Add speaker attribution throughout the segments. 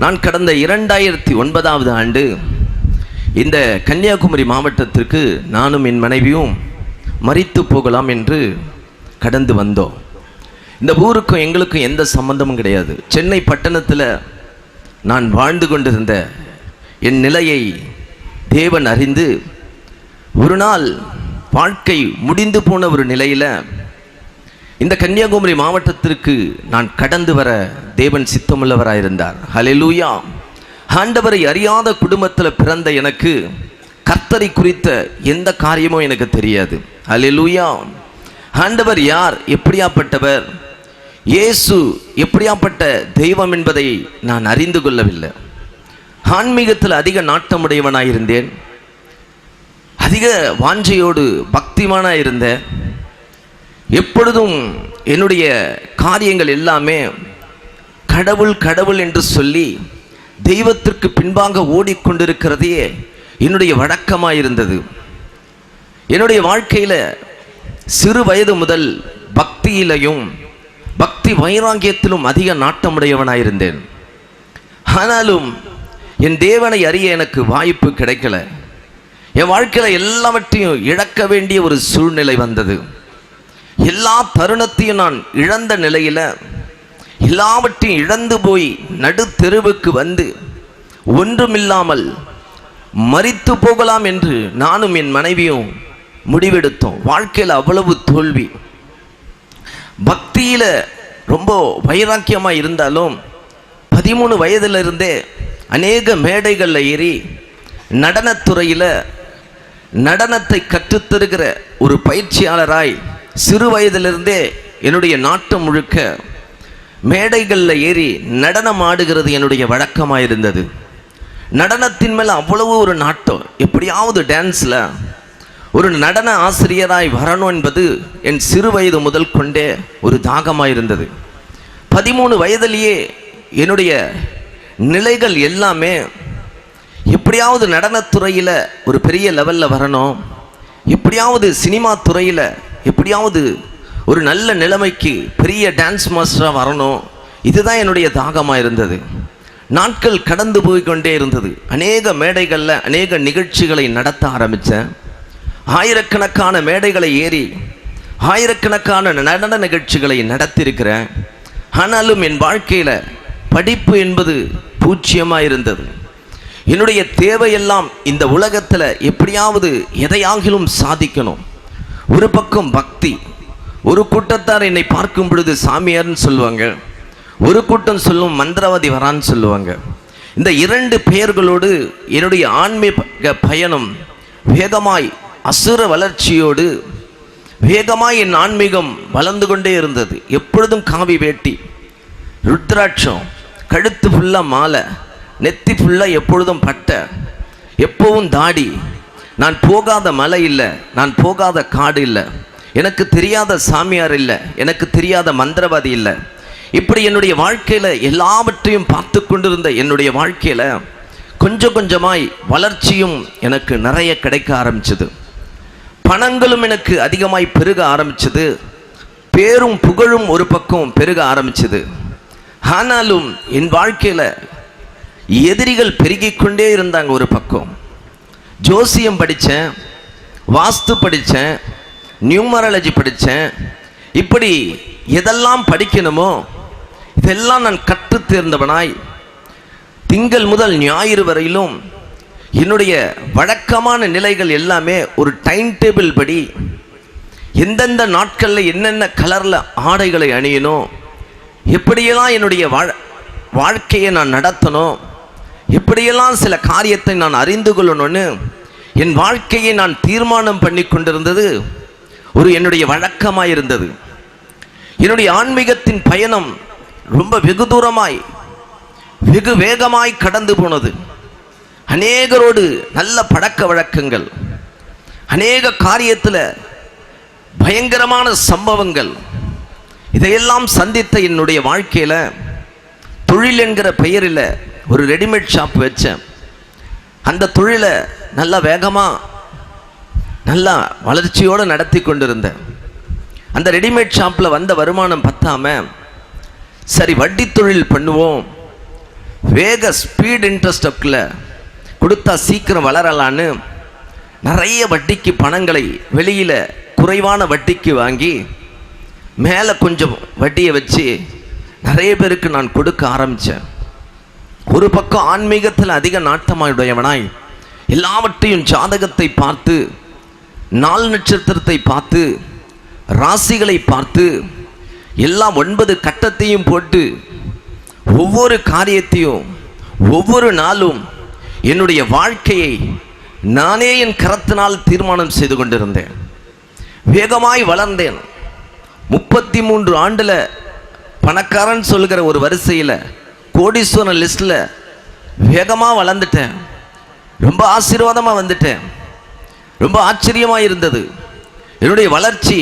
Speaker 1: நான் கடந்த 2009 ஆண்டு இந்த கன்னியாகுமரி மாவட்டத்திற்கு நானும் என் மனைவியும் மரித்து போகலாம் என்று கடந்து வந்தோம். இந்த ஊருக்கும் எங்களுக்கும் எந்த சம்பந்தமும் கிடையாது. சென்னை பட்டணத்தில் நான் வாழ்ந்து கொண்டிருந்த என் நிலையை தேவன் அறிந்து ஒரு நாள் வாழ்க்கை முடிந்து போன ஒரு நிலையில் இந்த கன்னியாகுமரி மாவட்டத்திற்கு நான் கடந்து வர தேவன் சித்தமுள்ளவராயிருந்தார். ஹல்லேலூயா. ஆண்டவரை அறியாத குடும்பத்தில் பிறந்த எனக்கு கர்த்தரை குறித்த எந்த காரியமும் எனக்கு தெரியாது. ஹல்லேலூயா. ஆண்டவர் யார், எப்படியாப்பட்டவர், இயேசு எப்படியாப்பட்ட தெய்வம் என்பதை நான் அறிந்து கொள்ளவில்லை. ஆன்மீகத்தில் அதிக நாட்டமுடையவனாயிருந்தேன். அதிக வாஞ்சையோடு பக்திமானாயிருந்தேன். எப்பொழுதும் என்னுடைய காரியங்கள் எல்லாமே கடவுள் கடவுள் என்று சொல்லி தெய்வத்திற்கு பின்பாக ஓடிக்கொண்டிருக்கிறதே என்னுடைய வழக்கமாயிருந்தது. என்னுடைய வாழ்க்கையில் சிறு வயது முதல் பக்தியிலையும் பக்தி வைராங்கியத்திலும் அதிக நாட்டமுடையவனாயிருந்தேன். ஆனாலும் என் தேவனை அறிய எனக்கு வாய்ப்பு கிடைக்கல. என் வாழ்க்கையில் எல்லாவற்றையும் இழக்க வேண்டிய ஒரு சூழ்நிலை வந்தது. எல்லா தருணத்தையும் நான் இழந்த நிலையில் எல்லாவற்றையும் இழந்து போய் நடு தெருவுக்கு வந்து ஒன்றுமில்லாமல் மரித்து போகலாம் என்று நானும் என் மனைவியும் முடிவெடுத்தோம். வாழ்க்கையில் அவ்வளவு தோல்வி. பக்தியில் ரொம்ப வைராக்கியமாக இருந்தாலும் 13 வயதிலிருந்தே அநேக மேடைகளில் ஏறி நடனத்துறையில் நடனத்தை கற்றுத்தருகிற ஒரு பயிற்சியாளராய் சிறு வயதிலிருந்தே என்னுடைய நாட்டம் முழுக்க மேடைகளில் ஏறி நடனம் ஆடுகிறது என்னுடைய வழக்கமாயிருந்தது. நடனத்தின் மேலே அவ்வளவு ஒரு நாட்டம். எப்படியாவது டான்ஸில் ஒரு நடன ஆசிரியராய் வரணும் என்பது என் சிறு வயது முதல் கொண்டே ஒரு தாகமாயிருந்தது. 13 வயதிலேயே என்னுடைய நிலைகள் எல்லாமே எப்படியாவது நடனத்துறையில் ஒரு பெரிய லெவலில் வரணும், எப்படியாவது சினிமா துறையில் எப்படியாவது ஒரு நல்ல நிலைமைக்கு பெரிய டான்ஸ் மாஸ்டராக வரணும். இதுதான் என்னுடைய தாகமாக இருந்தது. நாட்கள் கடந்து போய்கொண்டே இருந்தது. அநேக மேடைகளில் அநேக நிகழ்ச்சிகளை நடத்த ஆரம்பித்தேன். ஆயிரக்கணக்கான மேடைகளை ஏறி ஆயிரக்கணக்கான நடன நிகழ்ச்சிகளை நடத்தியிருக்கிறேன். ஆனாலும் என் வாழ்க்கையில் படிப்பு என்பது பூஜ்ஜியமாக இருந்தது. என்னுடைய தேவையெல்லாம் இந்த உலகத்தில் எப்படியாவது எதையாகிலும் சாதிக்கணும். ஒரு பக்கம் பக்தி. ஒரு கூட்டத்தார் என்னை பார்க்கும் பொழுது சாமியார்னு சொல்லுவாங்க, ஒரு கூட்டம் சொல்லும் மந்திரவாதி வரான்னு சொல்லுவாங்க. இந்த 2 பெயர்களோடு என்னுடைய ஆன்மீக பயணம் வேகமாய் அசுர வளர்ச்சியோடு வேகமாய் என் ஆன்மீகம் வளர்ந்து கொண்டே இருந்தது. எப்பொழுதும் காவி வேட்டி, ருத்ராட்சம், கழுத்து ஃபுல்லாக மாலை, நெத்தி ஃபுல்லாக எப்பொழுதும் பட்டை, எப்பவும் தாடி. நான் போகாத மலை இல்லை, நான் போகாத காடு இல்லை, எனக்கு தெரியாத சாமியார் இல்லை, எனக்கு தெரியாத மந்திரவாதி இல்லை. இப்படி என்னுடைய வாழ்க்கையில் எல்லாவற்றையும் பார்த்து கொண்டிருந்த என்னுடைய வாழ்க்கையில் கொஞ்சம் கொஞ்சமாய் வளர்ச்சியும் எனக்கு நிறைய கிடைக்க ஆரம்பிச்சது. பணங்களும் எனக்கு அதிகமாய் பெருக ஆரம்பிச்சது. பேரும் புகழும் ஒரு பக்கம் பெருக ஆரம்பிச்சது. ஆனாலும் என் வாழ்க்கையில் எதிரிகள் பெருகிக்கொண்டே இருந்தாங்க. ஒரு பக்கம் ஜோசியம் படித்தேன், வாஸ்து படித்தேன், நியூமராலஜி படித்தேன். இப்படி எதெல்லாம் படிக்கணுமோ இதெல்லாம் நான் கற்று தேர்ந்தவனாய் திங்கள் முதல் ஞாயிறு வரையிலும் என்னுடைய வழக்கமான நிலைகள் எல்லாமே ஒரு டைம் டேபிள் படி எந்தெந்த நாட்களில் என்னென்ன கலரில் ஆடைகளை அணியணும், எப்படியெல்லாம் என்னுடைய வாழ்க்கையை நான் நடத்தணும், எப்படியெல்லாம் சில காரியத்தை நான் அறிந்து கொள்ளணும்னு என் வாழ்க்கையை நான் தீர்மானம் பண்ணி கொண்டிருந்தது ஒரு என்னுடைய வழக்கமாய் இருந்தது. என்னுடைய ஆன்மீகத்தின் பயணம் ரொம்ப வெகு தூரமாய் வெகு வேகமாய் கடந்து போனது. அநேகரோடு நல்ல பழக்க வழக்கங்கள், அநேக காரியத்தில் பயங்கரமான சம்பவங்கள், இதையெல்லாம் சந்தித்த என்னுடைய வாழ்க்கையில் தொழில் என்கிற பெயரில் ஒரு ரெடிமேட் ஷாப் வச்சேன். அந்த தொழிலை நல்லா வேகமாக நல்லா வளர்ச்சியோடு நடத்தி கொண்டிருந்தேன். அந்த ரெடிமேட் ஷாப்பில் வந்த வருமானம் பத்தாமல் சரி வட்டி தொழில் பண்ணுவோம், வேக ஸ்பீட் இன்ட்ரெஸ்ட்டுக்குள்ள கொடுத்தா சீக்கிரம் வளரலான்னு நிறைய வட்டிக்கு பணங்களை வெளியில் குறைவான வட்டிக்கு வாங்கி மேலே கொஞ்சம் வட்டியை வச்சு நிறைய பேருக்கு நான் கொடுக்க ஆரம்பித்தேன். ஒரு பக்கம் ஆன்மீகத்தில் அதிக நாட்டமாயுடையவனாய் எல்லாவற்றையும் ஜாதகத்தை பார்த்து, நாள் நட்சத்திரத்தை பார்த்து, ராசிகளை பார்த்து, எல்லாம் 9 கட்டத்தையும் போட்டு ஒவ்வொரு காரியத்தையும் ஒவ்வொரு நாளும் என்னுடைய வாழ்க்கையை நானே என் கரத்தினால் தீர்மானம் செய்து கொண்டிருந்தேன். வேகமாய் வளர்ந்தேன். 33 ஆண்டில் பணக்காரன் சொல்கிற ஒரு வரிசையில் கோடீஸ்வரன் லிஸ்டில் வேகமாக வளர்ந்துட்டேன். ரொம்ப ஆசீர்வாதமாக வந்துட்டேன். ரொம்ப ஆச்சரியமாக இருந்தது. என்னுடைய வளர்ச்சி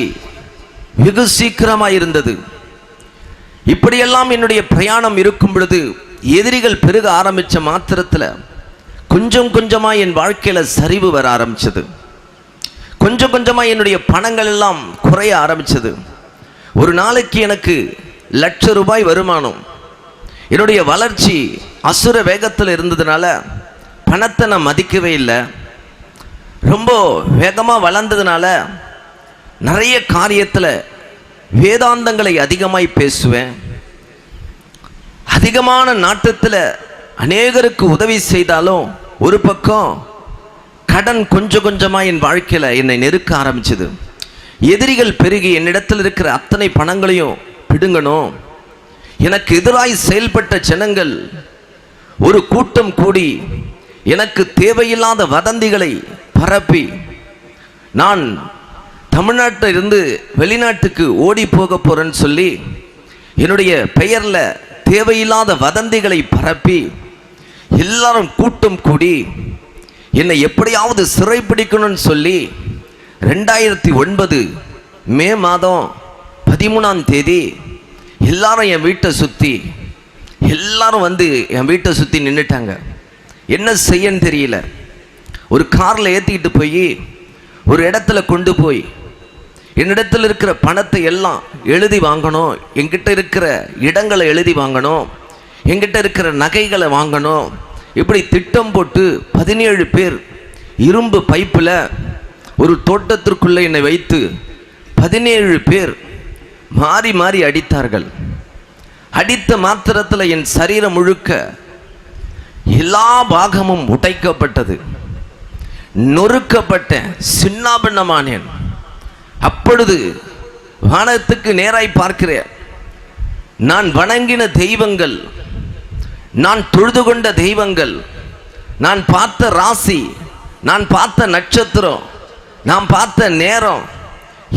Speaker 1: வெகு சீக்கிரமாக இருந்தது. இப்படியெல்லாம் என்னுடைய பிரயாணம் இருக்கும் பொழுது எதிரிகள் பெருக ஆரம்பித்த மாத்திரத்தில் கொஞ்சம் கொஞ்சமாக என் வாழ்க்கையில் சரிவு வர ஆரம்பித்தது. கொஞ்சம் கொஞ்சமாக என்னுடைய பணங்கள் எல்லாம் குறைய ஆரம்பித்தது. ஒரு நாளைக்கு எனக்கு ₹1,00,000 வருமானம். என்னுடைய வளர்ச்சி அசுர வேகத்தில் இருந்ததுனால பணத்தை நான் மதிக்கவே இல்லை. ரொம்ப வேகமாக வளர்ந்ததுனால நிறைய காரியத்தில் வேதாந்தங்களை அதிகமாய் பேசுவேன். அதிகமான நாட்டத்தில் அநேகருக்கு உதவி செய்தாலும் ஒரு பக்கம் கடன் கொஞ்சம் கொஞ்சமாக என் வாழ்க்கையில் என்னை நெருக்க ஆரம்பிச்சது. எதிரிகள் பெருகி என்னிடத்தில் இருக்கிற அத்தனை பணங்களையும் பிடுங்கணும். எனக்கு எதிராய் செயல்பட்ட ஜனங்கள் ஒரு கூட்டம் கூடி எனக்கு தேவையில்லாத வதந்திகளை பரப்பி நான் தமிழ்நாட்டில் இருந்து வெளிநாட்டுக்கு ஓடி போக போறேன்னு சொல்லி என்னுடைய பெயரில் தேவையில்லாத வதந்திகளை பரப்பி எல்லாரும் கூட்டம் கூடி என்னை எப்படியாவது சிறைப்பிடிக்கணும்னு சொல்லி 2009 மே மாதம் 13ஆம் தேதி எல்லாரும் என் வீட்டை சுற்றி எல்லாரும் வந்து என் வீட்டை சுற்றி நின்றுட்டாங்க. என்ன செய்யன்னு தெரியல. ஒரு காரில் ஏற்றிக்கிட்டு போய் ஒரு இடத்துல கொண்டு போய் என்னிடத்தில் இருக்கிற பணத்தை எல்லாம் எழுதி வாங்கணும், என்கிட்ட இருக்கிற இடங்களை எழுதி வாங்கணும், என்கிட்ட இருக்கிற நகைகளை வாங்கணும். இப்படி திட்டம் போட்டு 17 பேர் இரும்பு பைப்பில் ஒரு தோட்டத்திற்குள்ளே என்னை வைத்து 17 பேர் மாறி மாறி அடித்தார்கள். அடித்த மாத்திரத்தில் என் சரீரம் முழுக்க எல்லா பாகமும் உடைக்கப்பட்டது. நொறுக்கப்பட்டேன், சின்னாபின்னமானேன். அப்பொழுது வானத்துக்கு நேராய் பார்க்கிறேன். நான் வணங்கின தெய்வங்கள், நான் தொழுது கொண்ட தெய்வங்கள், நான் பார்த்த ராசி, நான் பார்த்த நட்சத்திரம், நான் பார்த்த நேரம்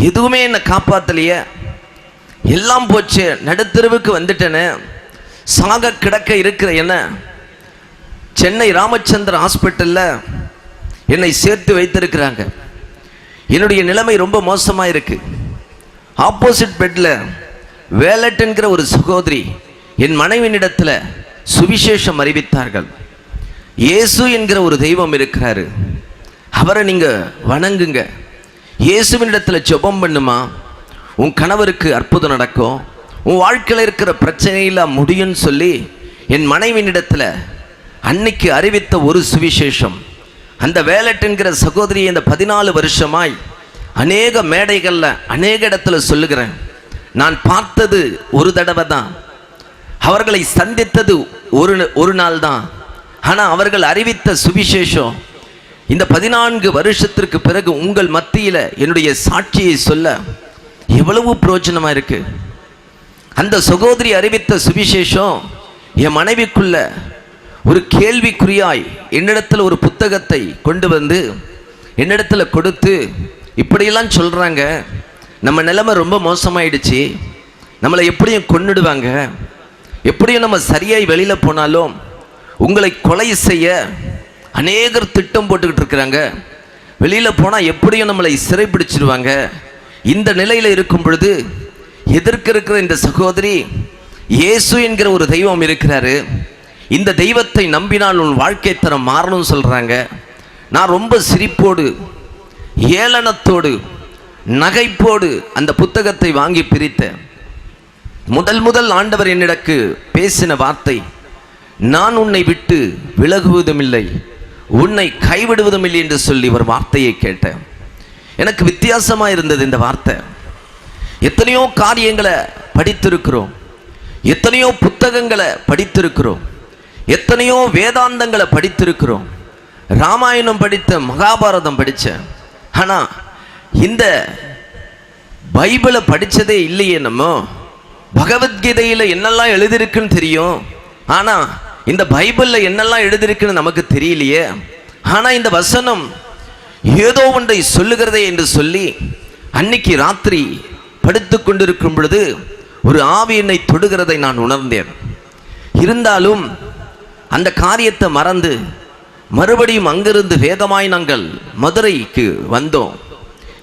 Speaker 1: எதுவுமே என்னை காப்பாற்றலையே. எல்லாம் போச்சு. நடுத்தெருவுக்கு வந்துட்டேனே. சாக கிடக்க இருக்கிற என்ன சென்னை ராமச்சந்திர ஹாஸ்பிட்டலில் என்னை சேர்த்து வைத்திருக்கிறாங்க. என்னுடைய நிலைமை ரொம்ப மோசமாக இருக்கு. ஆப்போசிட் பெட்டில் வேலட் என்கிற ஒரு சகோதரி என் மனைவியினிடத்தில் சுவிசேஷம் அறிவித்தார்கள். இயேசு என்கிற ஒரு தெய்வம் இருக்கிறாரு, அவரை நீங்கள் வணங்குங்க, இயேசுவினிடத்தில் ஜெபம் பண்ணுமா, உன் கணவருக்கு அற்புதம் நடக்கும், உன் வாழ்க்கையில் இருக்கிற பிரச்சனையெல்லாம் முடியும்னு சொல்லி என் மனைவியினிடத்தில் அன்னைக்கு அறிவித்த ஒரு சுவிசேஷம். அந்த வேலட் என்கிற சகோதரியை இந்த 14 வருஷமாய் அநேக மேடைகளில் அநேக இடத்துல சொல்லுகிறேன். நான் பார்த்தது ஒரு தடவை தான், அவர்களை சந்தித்தது ஒரு நாள் தான். ஆனால் அவர்கள் அறிவித்த சுவிசேஷம் இந்த 14 வருஷத்திற்கு பிறகு உங்கள் மத்தியில் என்னுடைய சாட்சியை சொல்ல எவ்வளவு பிரயோஜனமாக இருக்கு. அந்த சகோதரி அறிவித்த சுவிசேஷம் என் மனைவிக்குள்ள ஒரு கேள்விக்குறியாய் என்னிடத்தில் ஒரு புத்தகத்தை கொண்டு வந்து என்னிடத்தில் கொடுத்து, இப்படியெல்லாம் சொல்கிறாங்க, நம்ம நிலைமை ரொம்ப மோசமாயிடுச்சு, நம்மளை எப்படியும் கொன்னுடுவாங்க, எப்படியும் நம்ம சரியாய் வெளியில் போனாலும் உங்களை கொலை செய்ய அநேகர் திட்டம் போட்டுக்கிட்டு இருக்கிறாங்க, வெளியில் போனால் எப்படியும் நம்மளை சிறைப்பிடிச்சிடுவாங்க. இந்த நிலையில் இருக்கும் பொழுது எதிர்க்க இருக்கிற இந்த சகோதரி இயேசு என்கிற ஒரு தெய்வம் இருக்கிறாரு, இந்த தெய்வத்தை நம்பினால் உன் வாழ்க்கை தரம் மாறணும்னு சொல்கிறாங்க. நான் ரொம்ப சிரிப்போடு ஏளனத்தோடு நகைப்போடு அந்த புத்தகத்தை வாங்கி பிரித்தேன். முதல் ஆண்டவர் என்னிடக்கு பேசின வார்த்தை, நான் உன்னை விட்டு விலகுவதும் இல்லை, உன்னை கைவிடுவதும் இல்லை என்று சொல்லி ஒரு வார்த்தையை கேட்டேன். எனக்கு வித்தியாசமாக இருந்தது இந்த வார்த்தை. எத்தனையோ காரியங்களை படித்திருக்கிறோம், எத்தனையோ புத்தகங்களை படித்திருக்கிறோம், எத்தனையோ வேதாந்தங்களை படித்திருக்கிறோம், ராமாயணம் படித்த, மகாபாரதம் படித்தேன். ஆனால் இந்த பைபிளை படித்ததே இல்லையே. நம்ம பகவத்கீதையில் என்னெல்லாம் எழுதியிருக்குன்னு தெரியும், ஆனால் இந்த பைபிளில் என்னெல்லாம் எழுதியிருக்குன்னு நமக்கு தெரியலையே. ஆனால் இந்த வசனம் ஏதோ ஒன்றை சொல்லுகிறதே என்று சொல்லி அன்னைக்கு ராத்திரி படுத்து கொண்டிருக்கும் பொழுது ஒரு ஆவி என்னை தொடுகிறதை நான் உணர்ந்தேன். இருந்தாலும் அந்த காரியத்தை மறந்து மறுபடியும் அங்கிருந்து வேகமாய் நாங்கள் மதுரைக்கு வந்தோம்.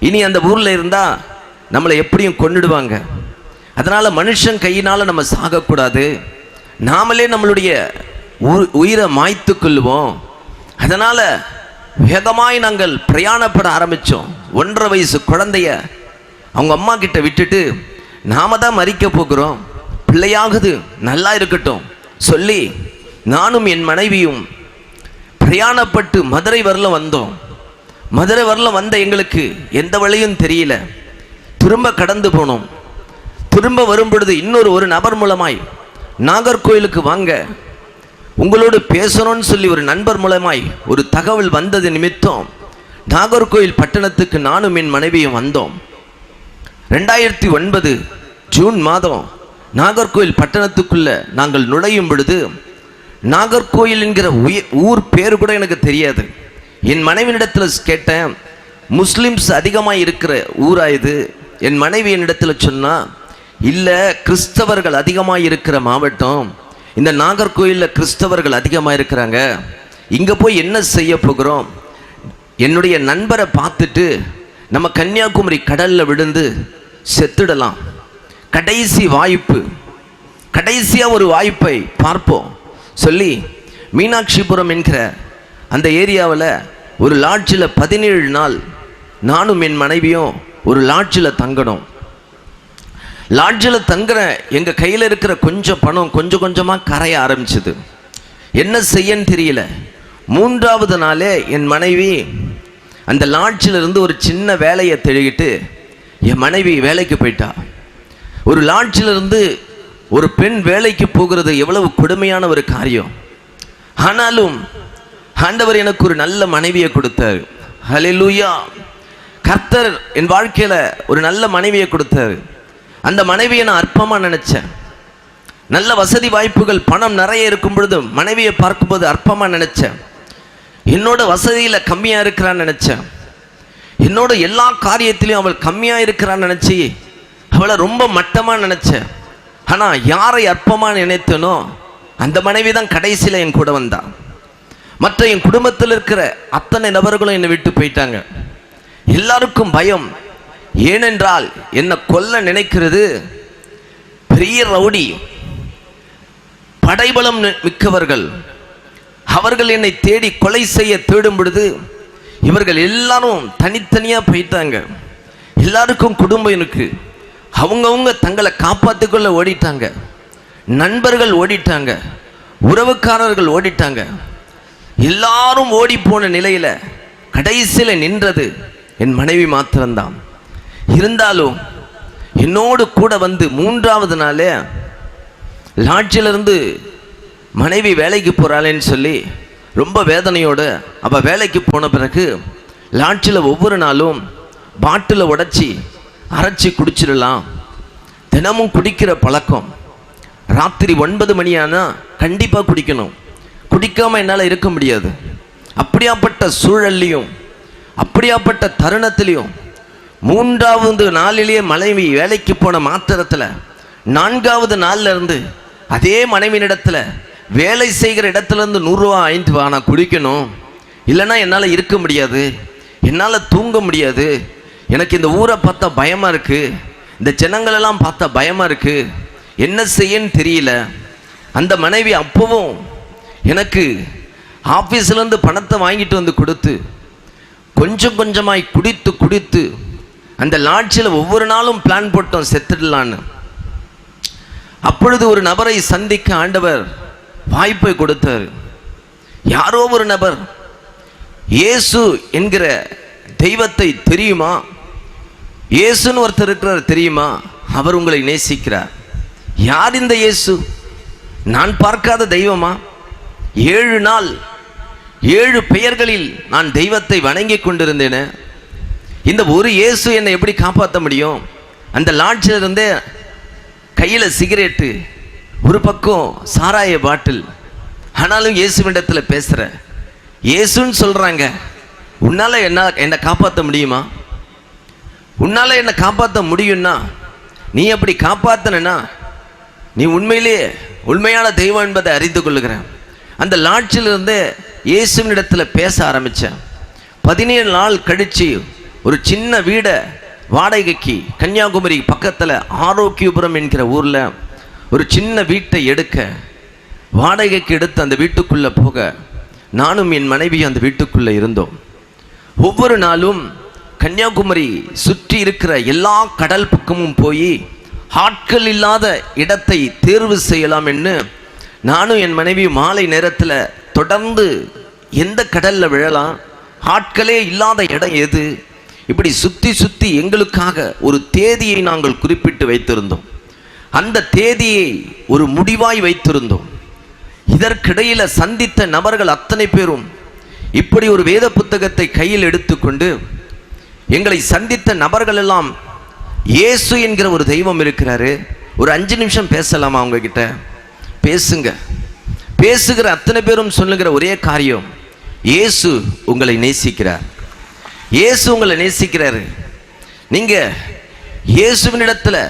Speaker 1: இனி அந்த ஊரில் இருந்தால் நம்மளை எப்படியும் கொன்னுடுவாங்க. அதனால் மனுஷன் கையினால் நம்ம சாகக்கூடாது, நாமளே நம்மளுடைய உயிரை மாய்த்து கொள்ளுவோம். அதனால் வேகமாய் நாங்கள் பிரயாணப்பட ஆரம்பித்தோம். 1.5 வயசு குழந்தைய அவங்க அம்மா கிட்ட விட்டுட்டு நாம தான் மறிக்க போகிறோம், பிள்ளையாகுது நல்லா இருக்கட்டும் சொல்லி நானும் என் மனைவியும் பிரயாணப்பட்டு மதுரை வரலும் வந்தோம். மதுரை வரலும் வந்த எங்களுக்கு எந்த வழியும் தெரியல. திரும்ப கடந்து போனோம். திரும்ப வரும் பொழுது ஒரு நபர் மூலமாய் நாகர்கோயிலுக்கு வாங்க, உங்களோடு பேசணும்னு சொல்லி ஒரு நண்பர் மூலமாய் ஒரு தகவல் வந்தது நிமித்தம் நாகர்கோயில் பட்டணத்துக்கு நானும் என் மனைவியும் வந்தோம். 2009 ஜூன் மாதம் நாகர்கோயில் பட்டணத்துக்குள்ள நாங்கள் நுழையும் பொழுது, நாகர்கோயில் என்கிற ஊர் பேரு கூட எனக்கு தெரியாது. என் மனைவியிடத்தில் கேட்டேன், முஸ்லிம்ஸ் அதிகமாக இருக்கிற ஊரா இது? என் மனைவி என்னிடத்தில் சொன்னா, இல்லை கிறிஸ்தவர்கள் அதிகமாக இருக்கிற மாவட்டம், இந்த நாகர்கோயிலில் கிறிஸ்தவர்கள் அதிகமாக இருக்கிறாங்க, இங்கே போய் என்ன செய்ய போகிறோம்? என்னுடைய நண்பரை பார்த்துட்டு நம்ம கன்னியாகுமரி கடலில் விழுந்து செத்துடலாம், கடைசி வாய்ப்பு, கடைசியாக ஒரு வாய்ப்பை பார்ப்போம் சொல்லி மீனாட்சிபுரம் என்கிற அந்த ஏரியாவில் ஒரு லாட்ஜில் 17 நாள் நானும் என் மனைவியும் ஒரு லாட்ஜில் தங்கணும். லாட்ஜில் தங்குற எங்கள் கையில் இருக்கிற கொஞ்சம் பணம் கொஞ்சம் கொஞ்சமாக கரைய ஆரம்பிச்சுது. என்ன செய்யன்னு தெரியல. 3வது நாளே என் மனைவி அந்த லாட்ஜில் இருந்து ஒரு சின்ன வேலையை தெளிக்கிட்டு என் மனைவி வேலைக்கு போயிட்டா. ஒரு லாட்ஜில் இருந்து ஒரு பெண் வேலைக்கு போகிறது எவ்வளவு கொடுமையான ஒரு காரியம். ஆனாலும் ஆண்டவர் எனக்கு ஒரு நல்ல மனைவியை கொடுத்தார். ஹல்லேலூயா. கர்த்தர் என் வாழ்க்கையில் ஒரு நல்ல மனைவியை கொடுத்தார். அந்த மனைவியை நான் அற்பமாக நினைச்சேன். நல்ல வசதி வாய்ப்புகள் பணம் நிறைய இருக்கும் பொழுது மனைவியை பார்க்கும்போது அற்பமாக நினைச்சேன். என்னோட வசதியில் கம்மியாக இருக்கிறான்னு நினைச்சேன். என்னோட எல்லா காரியத்திலையும் அவள் கம்மியாக இருக்கிறான்னு நினச்சி அவளை ரொம்ப மட்டமாக நினச்சேன். ஆனால் யாரை அற்பமாக நினைத்தனோ அந்த மனைவி தான் கடைசியில் என் கூட வந்தான். மற்ற என் குடும்பத்தில் இருக்கிற அத்தனை நபர்களும் என்னை விட்டு போயிட்டாங்க. எல்லாருக்கும் பயம். ஏனென்றால் என்னை கொல்ல நினைக்கிறது பெரிய ரவுடி, படைபலம் மிக்கவர்கள். அவர்கள் என்னை தேடி கொலை செய்ய தேடும் பொழுது இவர்கள் எல்லாரும் தனித்தனியாக போயிட்டாங்க. எல்லாருக்கும் குடும்பம் இருக்கு. அவங்கவுங்க தங்களை காப்பாற்றிக்கொள்ள ஓடிட்டாங்க. நண்பர்கள் ஓடிட்டாங்க, உறவுக்காரர்கள் ஓடிட்டாங்க. எல்லாரும் ஓடி போன நிலையில் கடைசியில் நின்றது என் மனைவி மாத்திரம்தான். இருந்தாலும் என்னோடு கூட வந்து 3வது நாளே லாட்ஜிலிருந்து மனைவி வேலைக்கு போகிறாளேன்னு சொல்லி ரொம்ப வேதனையோடு அவள் வேலைக்கு போன பிறகு லாட்ஜில் ஒவ்வொரு நாளும் பாட்டிலை உடைச்சி அரைச்சி குடிச்சிடலாம். தினமும் குடிக்கிற பழக்கம். ராத்திரி 9 மணியானா கண்டிப்பாக குடிக்கணும். குடிக்காமல் என்னால் இருக்க முடியாது. அப்படியாப்பட்ட சூழல்லையும் அப்படியாப்பட்ட தருணத்திலையும் 3வது நாளிலேயே மனைவி வேலைக்கு போன மாத்திரத்தில் 4வது நாளில் இருந்து அதே மனைவியிடத்தில் வேலை செய்கிற இடத்துலேருந்து 100 ரூபா வாங்கிட்டு வா, நான் குடிக்கணும், இல்லைன்னா என்னால் இருக்க முடியாது, என்னால் தூங்க முடியாது, எனக்கு இந்த ஊரை பார்த்தா பயமாக இருக்குது, இந்த ஜனங்களெல்லாம் பார்த்தா பயமாக இருக்குது, என்ன செய்யன்னு தெரியல. அந்த மனைவி அப்போவும் எனக்கு ஆஃபீஸ்லேருந்து பணத்தை வாங்கிட்டு வந்து கொடுத்து கொஞ்சம் கொஞ்சமாய் குடித்து குடித்து அந்த லாட்ஜில் ஒவ்வொரு நாளும் பிளான் போட்டோம் செத்துடலான்னு. அப்பொழுது ஒரு நபரை சந்திக்க ஆண்டவர் வாய்ப்பை கொடுத்தார். யாரோ ஒரு நபர், இயேசு என்கிற தெய்வத்தை தெரியுமா, இயேசுன்னு ஒருத்தர் இருக்கிறார் தெரியுமா, அவர் உங்களை நேசிக்கிறார். யார் இந்த இயேசு? நான் பார்க்காத தெய்வமா? 7 நாள் 7 பெயர்களில் நான் தெய்வத்தை வணங்கி கொண்டிருந்தேனே, இந்த ஒரு இயேசு என்னை எப்படி காப்பாற்ற முடியும்? அந்த லாட்ஜிலிருந்தே கையில் சிகரெட்டு, ஒரு பக்கம் சாராய பாட்டில், ஆனாலும் இயேசுவிடத்தில் பேசுகிற, இயேசுன்னு சொல்கிறாங்க. உன்னால் என்னை காப்பாற்ற முடியுமா? உன்னால் என்னை காப்பாற்ற முடியும்னா, நீ அப்படி காப்பாற்றினா நீ உண்மையான தெய்வம் என்பதை அறிந்து கொள்ளுகிறேன். அந்த லாட்ஜிலிருந்து இயேசுவினிடத்தில் பேச ஆரம்பித்தேன். 17 நாள் கழித்து ஒரு சின்ன வீடை வாடகைக்கு கன்னியாகுமரி பக்கத்தில் ஆரோக்கியபுரம் என்கிற ஊரில் ஒரு சின்ன வீட்டை வாடகைக்கு எடுத்து அந்த வீட்டுக்குள்ளே போக நானும் என் மனைவி அந்த வீட்டுக்குள்ளே இருந்தோம். ஒவ்வொரு நாளும் கன்னியாகுமரி சுற்றி இருக்கிற எல்லா கடல் பக்கமும் போய் ஆட்கள் இல்லாத இடத்தை தேர்வு செய்யலாம் என்று நானும் என் மனைவி மாலை நேரத்தில் தொடர்ந்து எந்த கடலில் விழலாம், ஆட்களே இல்லாத இடம் எது, இப்படி சுற்றி சுற்றி எங்களுக்காக ஒரு தேதியை நாங்கள் குறிப்பிட்டு வைத்திருந்தோம். அந்த தேதியை ஒரு முடிவாய் வைத்திருந்தோம். இதற்கிடையில் சந்தித்த நபர்கள் அத்தனை பேரும் இப்படி ஒரு வேத புத்தகத்தை கையில் எடுத்துக்கொண்டு, எங்களை சந்தித்த நபர்கள் எல்லாம் இயேசு என்கிற ஒரு தெய்வம் இருக்கிறாரு, ஒரு 5 நிமிஷம் பேசலாமா அவங்கக்கிட்ட? பேசுங்க. பேசுகிற அத்தனை பேரும் சொல்லுகிற ஒரே காரியம், இயேசு உங்களை நேசிக்கிறார். இயேசு உங்களை நேசிக்கிறாரு. நீங்கள் இயேசுவினிடத்தில்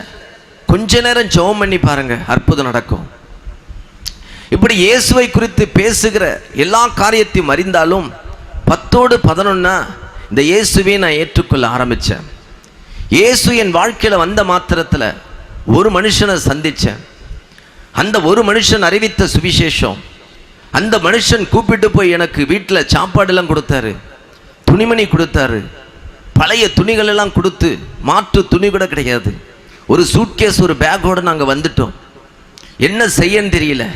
Speaker 1: கொஞ்ச நேரம் ஜெபம் பண்ணி பாருங்க, அற்புதம் நடக்கும். இப்படி இயேசுவை குறித்து பேசுகிற எல்லா காரியத்தையும் அறிந்தாலும் 10ஓடு 11 இந்த இயேசுவை நான் ஏற்றுக்கொள்ள ஆரம்பித்தேன். இயேசு என் வாழ்க்கையில் வந்த மாத்திரத்தில் ஒரு மனுஷனை சந்தித்தேன். அந்த ஒரு மனுஷன் அறிவித்த சுவிசேஷம், அந்த மனுஷன் கூப்பிட்டு போய் எனக்கு வீட்டில் சாப்பாடெல்லாம் கொடுத்தாரு, துணிமணி கொடுத்தாரு, பழைய துணிகள் எல்லாம் கொடுத்து, மாற்று துணி கூட கிடையாது, ஒரு சூட்கேஸ் ஒரு பேக்கோடு நாங்கள் வந்துட்டோம். என்ன செய்யன்னு தெரியல.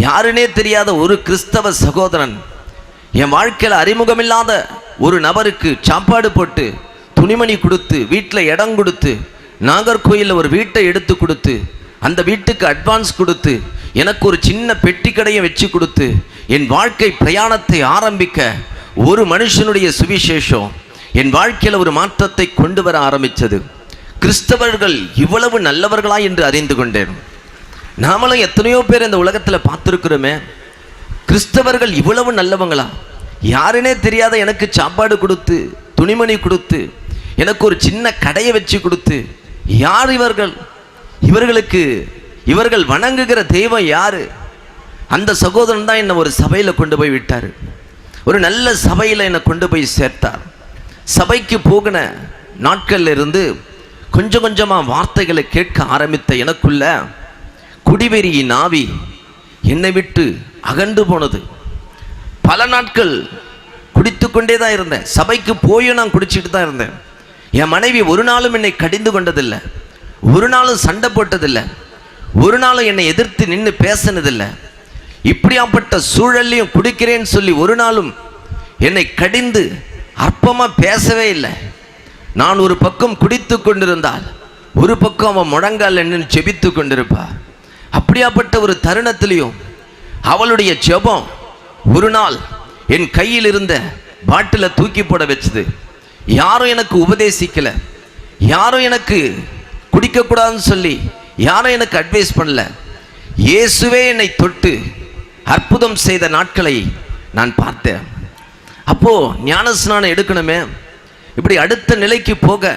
Speaker 1: யாருன்னே தெரியாத ஒரு கிறிஸ்தவ சகோதரன் என் வாழ்க்கையில் அறிமுகமில்லாத ஒரு நபருக்கு சாப்பாடு போட்டு, துணிமணி கொடுத்து, வீட்டில் இடம் கொடுத்து, நாகர்கோயிலில் ஒரு வீட்டை எடுத்து கொடுத்து, அந்த வீட்டுக்கு அட்வான்ஸ் கொடுத்து, எனக்கு ஒரு சின்ன பெட்டி கடையை வச்சு கொடுத்து, என் வாழ்க்கை பிரயாணத்தை ஆரம்பிக்க ஒரு மனுஷனுடைய சுவிசேஷம் என் வாழ்க்கையில் ஒரு மாற்றத்தை கொண்டு வர ஆரம்பித்தது. கிறிஸ்தவர்கள் இவ்வளவு நல்லவர்களா என்று அறிந்து கொண்டேன். நாமளும் எத்தனையோ பேர் இந்த உலகத்தில் பார்த்துருக்கிறோமே, கிறிஸ்தவர்கள் இவ்வளவு நல்லவங்களா? யாருன்னே தெரியாத எனக்கு சாப்பாடு கொடுத்து, துணிமணி கொடுத்து, எனக்கு ஒரு சின்ன கடையை வச்சு கொடுத்து, யார் இவர்கள்? இவர்கள் வணங்குகிற தெய்வம் யாரு? அந்த சகோதரன் தான் என்னை ஒரு சபையில் கொண்டு போய் விட்டார். ஒரு நல்ல சபையில் என்னை கொண்டு போய் சேர்த்தார். சபைக்கு போகின நாட்கள்ல இருந்து கொஞ்சம் கொஞ்சமாக வார்த்தைகளை கேட்க ஆரம்பித்த எனக்குள்ள குடிவெறியின் ஆவி என்னை விட்டு அகன்று போனது. பல நாட்கள் குடித்து கொண்டே தான் இருந்தேன். சபைக்கு போய் நான் குடிச்சிட்டு தான் இருந்தேன். என் மனைவி ஒரு நாளும் என்னை கடிந்து கொண்டதில்லை, ஒரு நாளும் சண்டை போட்டதில்லை, ஒரு நாளும் என்னை எதிர்த்து நின்று பேசினதில்லை. இப்படியாப்பட்ட சூழல்லையும் குடிக்கிறேன்னு சொல்லி ஒரு நாளும் என்னை கடிந்து அற்பமாக பேசவே இல்லை. நான் ஒரு பக்கம் குடித்து கொண்டிருந்தால் ஒரு பக்கம் அவன் முழங்கால் என்ன ஜெபித்து கொண்டிருப்பா. அப்படியாப்பட்ட ஒரு தருணத்திலையும் அவளுடைய ஜெபம் ஒரு நாள் என் கையில் இருந்த பாட்டிலை தூக்கி போட வச்சது. யாரும் எனக்கு உபதேசிக்கலை, யாரும் எனக்கு குடிக்கக்கூடாதுன்னு சொல்லி யாரும் எனக்கு அட்வைஸ் பண்ணல. இயேசுவே என்னை தொட்டு அற்புதம் செய்த நாட்களை நான் பார்த்தேன். அப்போது ஞானஸ்நானம் எடுக்கணுமே, இப்படி அடுத்த நிலைக்கு போக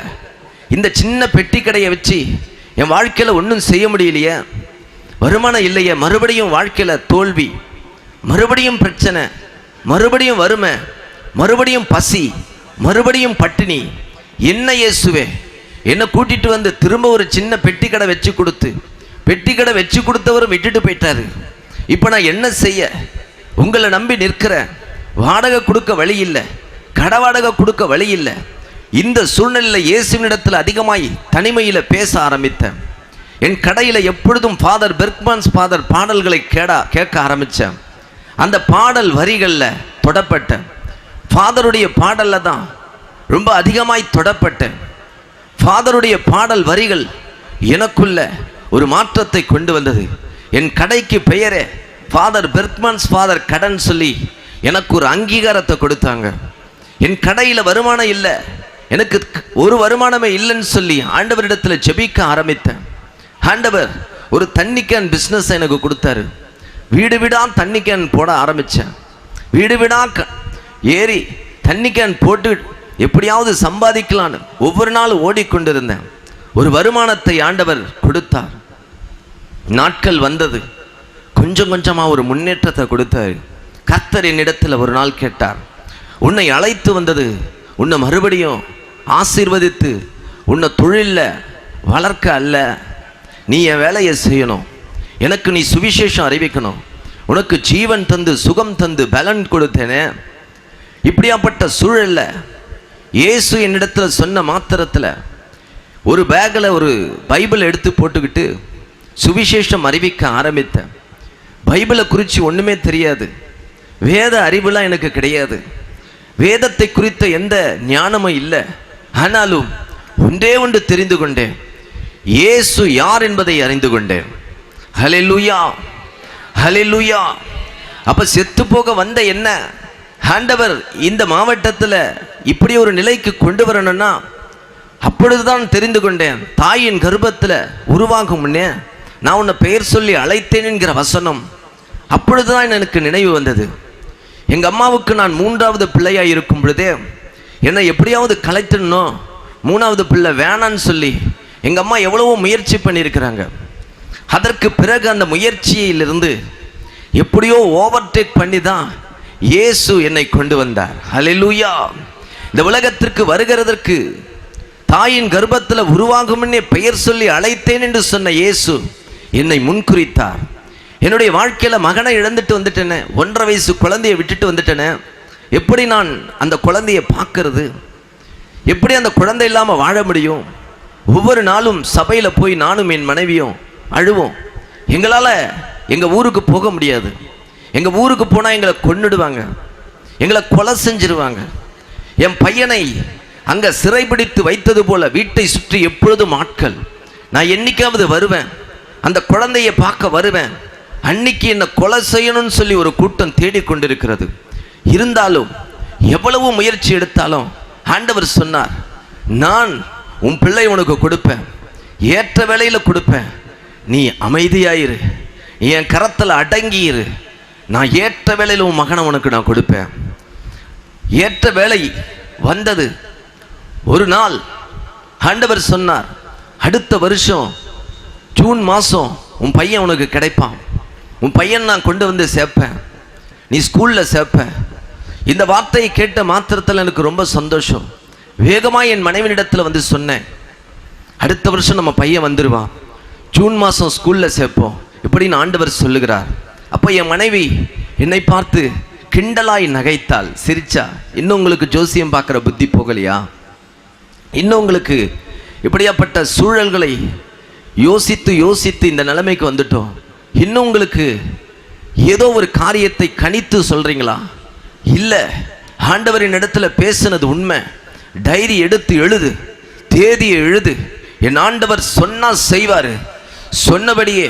Speaker 1: இந்த சின்ன பெட்டி கடையை வச்சு என் வாழ்க்கையில் ஒன்றும் செய்ய முடியலையே, வருமானம் இல்லையே, மறுபடியும் வாழ்க்கையில் தோல்வி, மறுபடியும் பிரச்சனை, மறுபடியும் வறுமை, மறுபடியும் பசி, மறுபடியும் பட்டினி. என்ன இயேசுவே, என்னை கூட்டிகிட்டு வந்து திரும்ப ஒரு சின்ன பெட்டி கடை வச்சு கொடுத்து, பெட்டி கடை வச்சு கொடுத்தவரும் விட்டுட்டு போயிட்டாரு. இப்போ நான் என்ன செய்ய? உங்களை நம்பி நிற்கிறேன். வாடகை கொடுக்க வழி இல்லை, கடை வாடகை கொடுக்க வழி இல்லை. இந்த சூழ்நிலையில் இயேசுவினிடத்தில் அதிகமாய் தனிமையில் பேச ஆரம்பித்தேன். என் கடையில் எப்பொழுதும் ஃபாதர் பெர்க்மன்ஸ் ஃபாதர் பாடல்களை கேட்க ஆரம்பித்தேன். அந்த பாடல் வரிகளில் தொடப்பட்டேன். ஃபாதருடைய பாடலில் தான் ரொம்ப அதிகமாய் தொடப்பட்டேன். ஃபாதருடைய பாடல் வரிகள் எனக்குள்ள ஒரு மாற்றத்தை கொண்டு வந்தது. என் கடைக்கு பெயரே ஃபாதர் பெர்க்மன்ஸ் ஃபாதர் கடன் சொல்லி எனக்கு ஒரு அங்கீகாரத்தை கொடுத்தாங்க. என் கடையில் வருமானம் இல்லை, எனக்கு ஒரு வருமானமே இல்லைன்னு சொல்லி ஆண்டவரிடத்தில் ஜெபிக்க ஆரம்பித்தேன். ஆண்டவர் ஒரு தண்ணி கேன் பிஸ்னஸ் எனக்கு கொடுத்தாரு. வீடு வீடா தண்ணி கேன் போட ஆரம்பித்தேன். வீடு வீடா ஏறி தண்ணி கேன் போட்டு எப்படியாவது சம்பாதிக்கலான்னு ஒவ்வொரு நாளும் ஓடிக்கொண்டிருந்தேன். ஒரு வருமானத்தை ஆண்டவர் கொடுத்தார். நாட்கள் வந்தது. கொஞ்சம் கொஞ்சமாக ஒரு முன்னேற்றத்தை கொடுத்தார். கர்த்தர் என்னிடத்தில் ஒரு நாள் கேட்டார், உன்னை அழைத்து வந்தது உன்னை மறுபடியும் ஆசீர்வதித்து உன்னை தொழிலில் வளர்க்க அல்ல, நீ என் வேலையை செய்யணும், எனக்கு நீ சுவிசேஷம் அறிவிக்கணும், உனக்கு ஜீவன் தந்து சுகம் தந்து பலன் கொடுத்தேனே. இப்படியாப்பட்ட சூழலில் இயேசு என்னிடத்தில் சொன்ன மாத்திரத்தில் ஒரு பேக்கில் ஒரு பைபிள் எடுத்து போட்டுக்கிட்டு சுவிசேஷம் அறிவிக்க ஆரம்பித்தேன். பைபிளை குறித்து ஒன்றுமே தெரியாது, வேத அறிவுலாம் எனக்கு கிடையாது, வேதத்தை குறித்த எந்த ஞானமும் இல்லை. ஆனாலும் ஒன்றே ஒன்று தெரிந்து கொண்டேன், இயேசு யார் என்பதை அறிந்து கொண்டேன். ஹல்லேலூயா, ஹல்லேலூயா. அப்போ செத்து போக வந்த என்ன ஆண்டவர் இந்த மாவட்டத்தில் இப்படி ஒரு நிலைக்கு கொண்டு வரணும்னா அப்பொழுதுதான் தெரிந்து கொண்டேன். தாயின் கர்ப்பத்தில் உருவாகும் முன்னே நான் உன்னை பெயர் சொல்லி அழைத்தேன் என்கிற வசனம் அப்பொழுதுதான் எனக்கு நினைவு வந்தது. எங்கள் அம்மாவுக்கு நான் 3வது பிள்ளையாக இருக்கும் பொழுதே என்னை எப்படியாவது கலைத்திடணும், 3வது பிள்ளை வேணான்னு சொல்லி எங்கள் அம்மா எவ்வளவோ முயற்சி பண்ணியிருக்கிறாங்க. அதற்கு பிறகு அந்த முயற்சியிலிருந்து எப்படியோ ஓவர்டேக் பண்ணி தான் இயேசு என்னை கொண்டு வந்தார். ஹல்லேலூயா. இந்த உலகத்திற்கு வருகிறதற்கு தாயின் கர்ப்பத்தில் உருவாகும் முன்னே பெயர் சொல்லி அழைத்தேன் என்று சொன்ன இயேசு என்னை முன்குறித்தார். என்னுடைய வாழ்க்கையில் மகனை இழந்துட்டு வந்துட்டேனே, 1.5 வயசு குழந்தையை விட்டுட்டு வந்துட்டேனே, எப்படி நான் அந்த குழந்தையை பார்க்கறது, எப்படி அந்த குழந்தை இல்லாமல் வாழ முடியும்? ஒவ்வொரு நாளும் சபையில் போய் நானும் என் மனைவியும் அழுவோம். எங்களால் எங்கள் ஊருக்கு போக முடியாது, எங்கள் ஊருக்கு போனால் எங்களை கொன்னுடுவாங்க, எங்களை கொலை செஞ்சிருவாங்க. என் பையனை அங்கே சிறைபிடித்து வைத்தது போல வீட்டை சுற்றி எப்பொழுதும் ஆட்கள். நான் என்னைக்காவது வருவேன், அந்த குழந்தையை பார்க்க வருவேன், அன்னைக்கு என்னை கொலை செய்யணும்னு சொல்லி ஒரு கூட்டம் தேடிக்கொண்டிருக்கிறது. இருந்தாலும் எவ்வளவு முயற்சி எடுத்தாலும் ஆண்டவர் சொன்னார், நான் உன் பிள்ளை உனக்கு கொடுப்பேன், ஏற்ற வேளையில் கொடுப்பேன், நீ அமைதியாயிரு, நீ என் கரத்தில் அடங்கியிரு, நான் ஏற்ற வேளையில் உன் மகனை உனக்கு நான் கொடுப்பேன். ஏற்ற வேளை வந்தது. ஒரு நாள் ஆண்டவர் சொன்னார், அடுத்த வருஷம் ஜூன் மாதம் உன் பையன் உனக்கு கிடைப்பான், உன் பையன் நான் கொண்டு வந்து சேர்ப்பேன், நீ ஸ்கூலில் சேர்ப்பேன். இந்த வார்த்தையை கேட்ட மாத்திரத்தில் எனக்கு ரொம்ப சந்தோஷம். வேகமாக என் மனைவியிடத்தில் வந்து சொன்னேன், அடுத்த வருஷம் நம்ம பையன் வந்துடுவான், ஜூன் மாதம் ஸ்கூலில் சேர்ப்போம் இப்படின்னு ஆண்டவர் சொல்லுகிறார். அப்போ என் மனைவி என்னை பார்த்து கிண்டலாய் நகைத்தாள், சிரிச்சா. இன்னும் உங்களுக்கு ஜோசியம் பார்க்குற புத்தி போகலையா? இன்னும் உங்களுக்கு இப்படியாப்பட்ட சூழல்களை யோசித்து யோசித்து இந்த நிலைமைக்கு வந்துட்டோம். இன்னும் உங்களுக்கு ஏதோ ஒரு காரியத்தை கணித்து சொல்கிறீங்களா? இல்லை, ஆண்டவரின் இடத்துல பேசுனது உண்மை. டைரி எடுத்து எழுது, தேதியை எழுது, என் ஆண்டவர் சொன்னால் செய்வார். சொன்னபடியே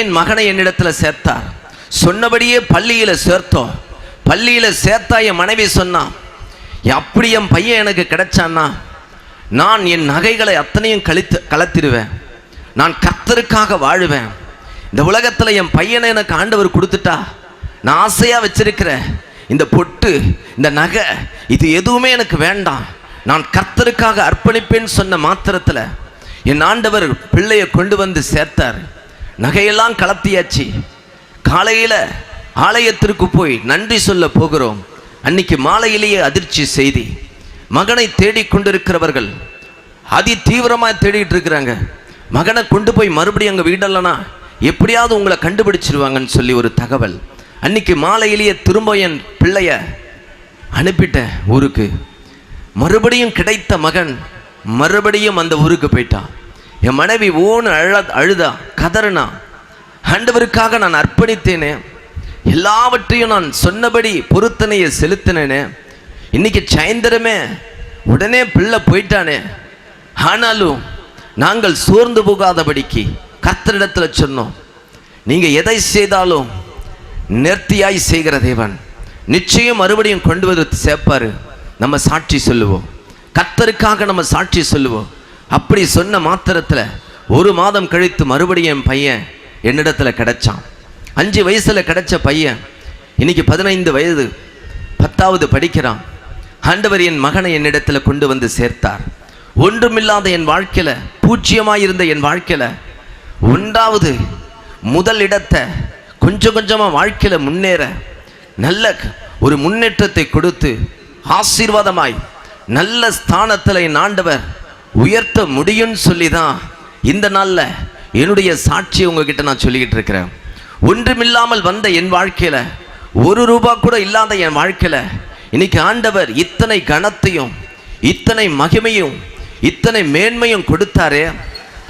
Speaker 1: என் மகனை என்னிடத்தில் சேர்த்தார். சொன்னபடியே பள்ளியில் சேர்த்தோம். பள்ளியில் சேர்த்தா என் மனைவி சொன்னான், அப்படி என் பையன் எனக்கு கிடைச்சான்னா நான் என் நகைகளை அத்தனையும் கலத்திடுவேன், நான் கர்த்தருக்காக வாழுவேன். இந்த உலகத்தில் என் பையனை எனக்கு ஆண்டவர் கொடுத்துட்டா நான் ஆசையாக வச்சிருக்கிற இந்த பொட்டு, இந்த நகை, இது எதுவுமே எனக்கு வேண்டாம், நான் கர்த்தருக்காக அர்ப்பணிப்பேன்னு சொன்ன மாத்திரத்தில் என் ஆண்டவர் பிள்ளையை கொண்டு வந்து சேர்த்தார். நகையெல்லாம் கலத்தியாச்சு. காலையில் ஆலயத்திற்கு போய் நன்றி சொல்ல போகிறோம். அன்னைக்கு மாலையிலேயே அதிர்ச்சி செய்தி. மகனை தேடிக்கொண்டிருக்கிறவர்கள் அதி தீவிரமாக தேடிட்டு இருக்கிறாங்க. மகனை கொண்டு போய் மறுபடியும் அங்கே வீடல்லனா எப்படியாவது உங்களை கண்டுபிடிச்சிருவாங்கன்னு சொல்லி ஒரு தகவல். அன்னைக்கு மாலையிலேயே திரும்ப என் பிள்ளைய அனுப்பிட்டேன் ஊருக்கு. மறுபடியும் கிடைத்த மகன் மறுபடியும் அந்த ஊருக்கு போயிட்டான். என் மனைவி ஓன்னு அழுதா, கதறினா. ஆண்டவருக்காக நான் அர்ப்பணித்தேனே, எல்லாவற்றையும் நான் சொன்னபடி பொருத்தனையை செலுத்தினேனே. இன்னைக்கு சாயந்தரமே உடனே பிள்ளை போயிட்டானே. ஆனாலும் நாங்கள் சோர்ந்து போகாதபடிக்கு கர்த்தரிடத்தில் சொன்னோம், நீங்க எதை செய்தாலும் நேர்த்தியாய் செய்கிற தேவன் நிச்சயம் மறுபடியும் கொண்டு வந்து சேர்ப்பாரு. நம்ம சாட்சி சொல்லுவோம், கர்த்தருக்காக நம்ம சாட்சி சொல்லுவோம். அப்படி சொன்ன மாத்திரத்தில் 1 மாதம் கழித்து மறுபடியும் என் பையன் என்னிடத்துல கிடைச்சான். 5 வயசுல கிடைச்ச பையன் இன்னைக்கு 15 வயது, 10வது படிக்கிறான். ஆண்டவர் என் மகனை என்னிடத்துல கொண்டு வந்து சேர்த்தார். ஒன்றுமில்லாத என் வாழ்க்கையில, பூஜ்ஜியமாயிருந்த என் வாழ்க்கையில 1வது முதல் இடத்தை கொஞ்சம் கொஞ்சமா வாழ்க்கையில முன்னேற நல்ல ஒரு முன்னேற்றத்தை கொடுத்து ஆசீர்வாதமாய் நல்ல ஸ்தானத்தில் என் ஆண்டவர் உயர்த்த முடியும்னு சொல்லி தான் இந்த நாள்ல என்னுடைய சாட்சியை உங்ககிட்ட நான் சொல்லிக்கிட்டு இருக்கிறேன். ஒன்றுமில்லாமல் வந்த என் வாழ்க்கையில, 1 ரூபாய் கூட இல்லாத என் வாழ்க்கையில இன்னைக்கு ஆண்டவர் இத்தனை கனத்தையும் இத்தனை மகிமையும் இத்தனை மேன்மையும் கொடுத்தாரே.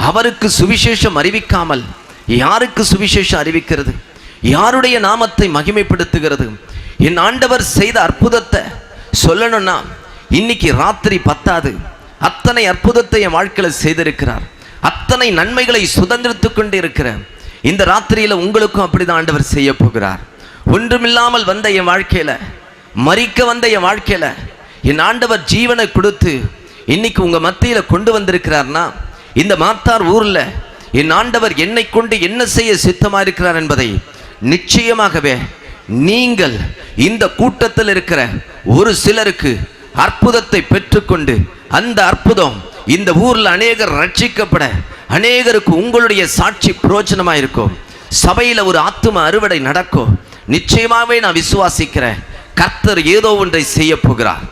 Speaker 1: அவருக்கு சுவிசேஷம் அறிவிக்காமல் யாருக்கு சுவிசேஷம் அறிவிக்கிறது? யாருடைய நாமத்தை மகிமைப்படுத்துகிறது? என் ஆண்டவர் செய்த அற்புதத்தை சொல்லணும்னா இன்னைக்கு ராத்திரி பத்தாது. அத்தனை அற்புதத்தை என் வாழ்க்கையில் செய்திருக்கிறார். அத்தனை நன்மைகளை சுதந்திரித்து கொண்டு இருக்கிறேன். இந்த ராத்திரியில உங்களுக்கும் அப்படிதான் ஆண்டவர் செய்ய போகிறார். ஒன்றுமில்லாமல் வந்த என் வாழ்க்கையில, மரிக்க வந்த என் வாழ்க்கையில என் ஆண்டவர் ஜீவனை கொடுத்து இன்னைக்கு உங்க மத்தியில கொண்டு வந்திருக்கிறார்னா, இந்த மாத்தார் ஊர்ல என் ஆண்டவர் என்னை கொண்டு என்ன செய்ய சித்தமா இருக்கிறார் என்பதை நிச்சயமாகவே நீங்கள் இந்த கூட்டத்தில் இருக்கிற ஒரு சிலருக்கு அற்புதத்தை பெற்றுக்கொண்டு, அந்த அற்புதம் இந்த ஊர்ல அநேகர் ரட்சிக்கப்பட, அநேகருக்கு உங்களுடைய சாட்சி பிரயோஜனமா இருக்கும். சபையில ஒரு ஆத்தும அறுவடை நடக்கும். நிச்சயமாகவே நான் விசுவாசிக்கிறேன், கர்த்தர் ஏதோ ஒன்றை செய்ய போகிறார்.